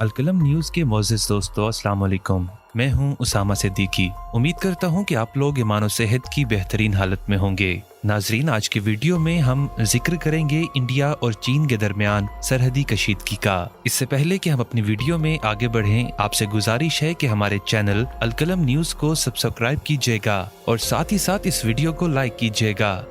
अलकलम news के मोअज़्ज़िज़ दोस्तों, अस्सलाम वालेकुम। मैं हूं उसामा सिद्दीकी। उम्मीद करता हूं कि आप लोग ईमान सेहत की बेहतरीन हालत में होंगे। नाजरीन, आज की वीडियो में हम जिक्र करेंगे इंडिया और चीन के दरमियान सरहदी कशीदगी का। इससे पहले कि हम अपनी वीडियो में आगे बढ़ें, आपसे गुजारिश है कि हमारे चैनल अलकलम न्यूज़ को सब्सक्राइब कीजिएगा और साथ ही साथ इस वीडियो को लाइक कीजिएगा।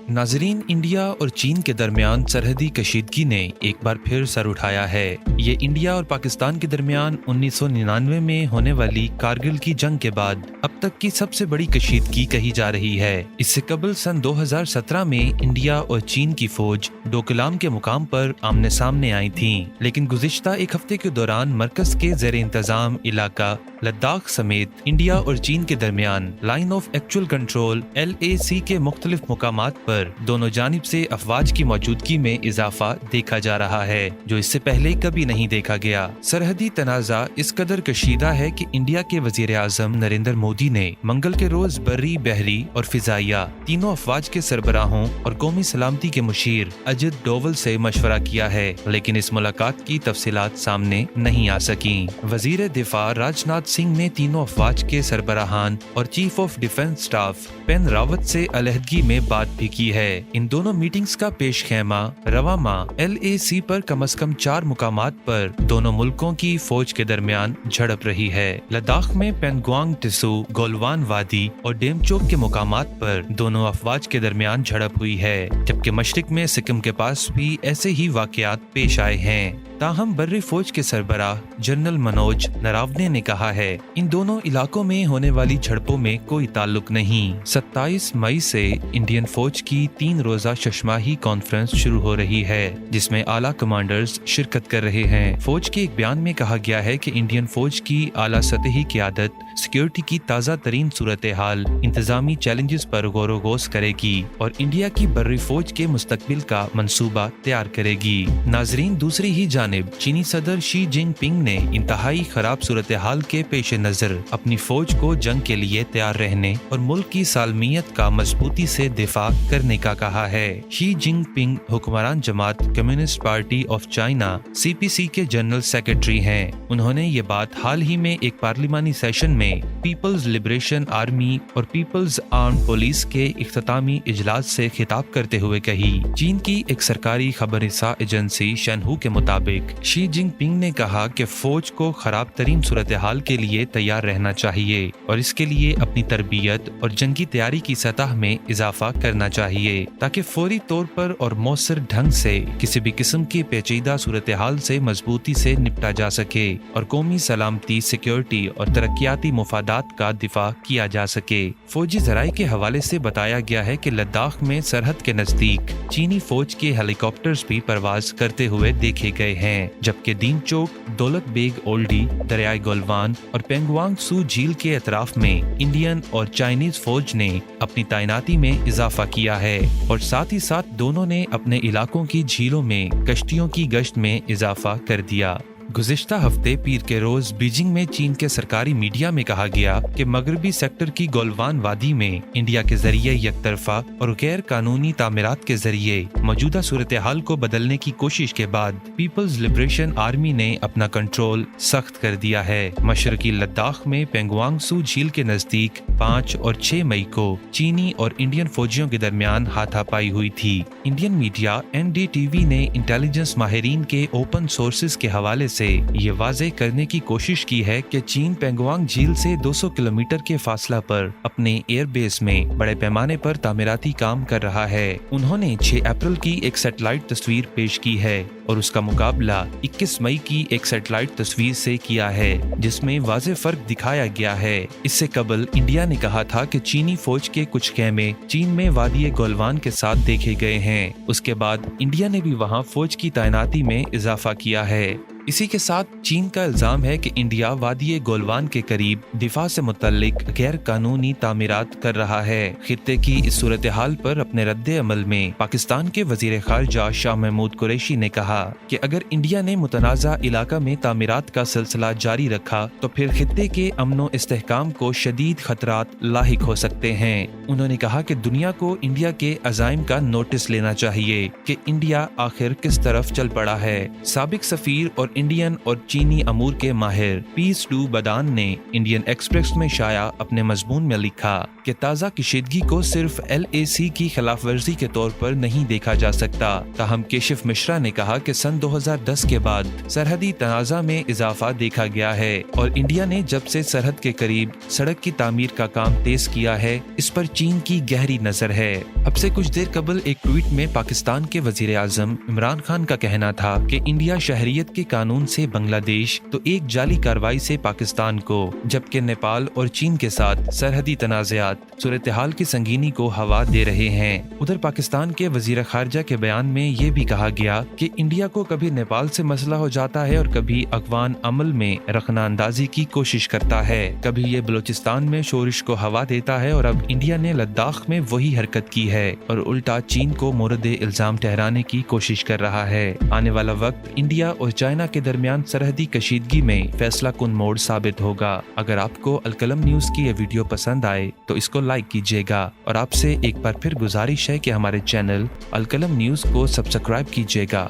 नाजरीन, इंडिया और चीन के दरमियान सरहदी कशीदगी ने एक बार फिर सर उठाया है। ये इंडिया और पाकिस्तान के दरमियान 1999 में होने वाली कारगिल की जंग के बाद अब तक की सबसे बड़ी कशीदगी कही जा रही है। इससे कबल सन 2017 में इंडिया और चीन की फौज डोकलाम के मुकाम पर आमने सामने आई थी, लेकिन गुज़िश्ता एक हफ्ते के दौरान मरकज के ज़ेर इंतजाम इलाका लद्दाख समेत इंडिया और चीन के दरमियान line of actual control LAC के मुख्तलिफ मुकामात पर दोनों जानिब से अफवाज की मौजूदगी में इजाफा देखा जा रहा है, जो इससे पहले कभी नहीं देखा गया। सरहदी तनाज़ा इस कदर कशीदा है कि इंडिया के वज़ीर आज़म नरेंद्र मोदी ने मंगल के रोज बर्री, बहरी और फिजाइया तीनों अफवाज के सरबराहों और कौमी सलामती के मुशीर अजित डोवल से मशवरा किया है, लेकिन इस मुलाकात की तफसीलात सामने नहीं आ सकी। वजीर दिफा राजनाथ सिंह ने तीनों अफवाज के सरबराहान और चीफ ऑफ डिफेंस स्टाफ पेन रावत से अलहदगी में बात भी की है। इन दोनों मीटिंग्स का पेश खेमा रवा माह LAC पर कम से कम 4 मुकामात पर दोनों मुल्कों की फौज के दरमियान झड़प रही है। लद्दाख में पेंगोंग टिसू, गोलवान वादी और डेमचोक के मुकामात पर दोनों अफवाज के दरमियान झड़प हुई है, जबकि मशरिक में सिक्किम के पास भी ऐसे ही वाकयात पेश आए हैं। ताहम बर्री फौज के सरबराह जनरल मनोज नरावने ने कहा है, इन दोनों इलाकों में होने वाली झड़पों में कोई ताल्लुक नहीं। 27 मई से इंडियन फौज की 3 रोजा शशमाही कॉन्फ्रेंस शुरू हो रही है, जिसमें आला कमांडर्स शिरकत कर रहे हैं। फौज के एक बयान में कहा गया है कि इंडियन फौज की आला सतही क़यादत सिक्योरिटी की ताज़ा तरीन सूरत हाल, इंतजामी चैलेंजेस पर गौर गोश करेगी और इंडिया की बर्री फौज के मुस्तकबिल का मंसूबा तैयार करेगी। नाजरीन, दूसरी ही जानिब चीनी सदर शी जिनपिंग ने इंतहाई खराब सूरत हाल के पेश नजर अपनी फौज को जंग के लिए तैयार रहने और मुल्क की सालमियत का मजबूती से दिफा करने का कहा है। शी जिनपिंग हुक्मरान जमात communist party of China CPC के जनरल सेक्रेटरी हैं। उन्होंने ये बात हाल ही में एक पार्लिमानी सेशन में पीपल्स लिबरेशन आर्मी और पीपल्स आर्म्ड पुलिस के इख्तितामी इजलास से खिताब करते हुए कही। चीन की एक सरकारी खबरसां एजेंसी शनहू के मुताबिक शी जिनपिंग ने कहा कि फौज को खराब तरीन सूरत हाल के लिए तैयार रहना चाहिए और इसके लिए अपनी तरबियत और जंगी तैयारी की सतह में इजाफा करना चाहिए, ताकि फौरी तौर पर और मौसर ढंग से किसी भी किस्म की पेचीदा सूरत हाल से मजबूती से निपटा जा सके और कौमी सलामती, सिक्योरिटी और तरक्याती मुफादात का दिफा किया जा सके। फौजी जराये के हवाले से बताया गया है कि लद्दाख में सरहद के नजदीक चीनी फौज के हेलीकॉप्टर्स भी परवाज करते हुए देखे गए हैं, जबकि दीनचोक, दौलत बेग ओल्डी, दरियाई गोलवान और पेंगोंग सू झील के अतराफ में इंडियन और चाइनीज फौज ने अपनी तैनाती में इजाफा किया है और साथ ही साथ दोनों ने अपने इलाकों की झीलों में कश्तियों की गश्त में इजाफा कर दिया। गुज़िश्ता हफ्ते पीर के रोज बीजिंग में चीन के सरकारी मीडिया में कहा गया कि मगरबी सेक्टर की गोलवान वादी में इंडिया के जरिए यकतरफा और गैर कानूनी तामीरात के जरिए मौजूदा सूरत हाल को बदलने की कोशिश के बाद पीपल्स लिबरेशन आर्मी ने अपना कंट्रोल सख्त कर दिया है। मशरकी लद्दाख में पेंगोंग सू झील के नजदीक 5 और 6 मई को चीनी और इंडियन फौजियों के दरमियान हाथापाई हुई थी। इंडियन मीडिया NDTV ने इंटेलिजेंस माहिरीन के ओपन सोर्सेज के हवाले से ये वाज़े करने की कोशिश की है कि चीन पेंगोंग झील से 200 किलोमीटर के फासला पर अपने एयरबेस में बड़े पैमाने पर तामीराती काम कर रहा है। उन्होंने 6 अप्रैल की एक सैटेलाइट तस्वीर पेश की है और उसका मुकाबला 21 मई की एक सैटेलाइट तस्वीर से किया है, जिसमें वाज़े फर्क दिखाया गया है। इससे कबल इंडिया ने कहा था कि चीनी फौज के कुछ खेमे चीन में वादी गोलवान के साथ देखे गए हैं। उसके बाद इंडिया ने भी वहां फौज की तैनाती में इजाफा किया है। इसी के साथ चीन का इल्जाम है कि इंडिया वादी गोलवान के करीब दिफा से मुतल्लिक गैर कानूनी तामीरात कर रहा है। खित्ते की इस सूरत हाल पर अपने रद्दे अमल में पाकिस्तान के वजीर खारजा शाह महमूद कुरैशी ने कहा कि अगर इंडिया ने मुतनाज़ा इलाका में तामीरात का सिलसिला जारी रखा तो फिर खित्ते के अमनो इस्तेहकाम को शदीद खतरात लाहिक हो सकते हैं। उन्होंने कहा कि दुनिया को इंडिया के अज़ाइम का नोटिस लेना चाहिए कि इंडिया आखिर किस तरफ चल पड़ा है। साबिक सफीर और इंडियन और चीनी अमूर के माहिर पीस टू बदान ने इंडियन एक्सप्रेस में शाया अपने मजमून में लिखा कि ताज़ा कशीदगी को सिर्फ LAC की खिलाफ वर्जी के तौर पर नहीं देखा जा सकता। ताहम केशिफ मिश्रा ने कहा कि सन 2010 के बाद सरहदी तनाज़ा में इजाफा देखा गया है और इंडिया ने जब से सरहद के करीब सड़क की तामीर का काम तेज किया है, इस पर चीन की गहरी नजर है। अब से कुछ देर कबल एक ट्वीट में पाकिस्तान के वजीर आजम इमरान खान का कहना था कि इंडिया शहरियत के कानून से बांग्लादेश तो एक जाली कार्रवाई से पाकिस्तान को, जबकि नेपाल और चीन के साथ सरहदी तनाज़ात सूरत हाल की संगीनी को हवा दे रहे हैं। उधर पाकिस्तान के वजीर खारजा के बयान में ये भी कहा गया कि इंडिया को कभी नेपाल से मसला हो जाता है और कभी अफगान अमल में रखना अंदाजी की कोशिश करता है। कभी ये बलूचिस्तान में शोरिश को हवा देता है और अब इंडिया ने लद्दाख में वही हरकत की है और उल्टा चीन को मोरद इल्जाम ठहराने की कोशिश कर रहा है। आने वाला वक्त इंडिया और चाइना के दरमियान सरहदी कशीदगी में फैसला कुन मोड़ साबित होगा। अगर आपको अलकलम न्यूज की ये वीडियो पसंद आए तो इसको लाइक कीजिएगा और आपसे एक बार फिर गुजारिश है कि हमारे चैनल अलकलम न्यूज को सब्सक्राइब कीजिएगा।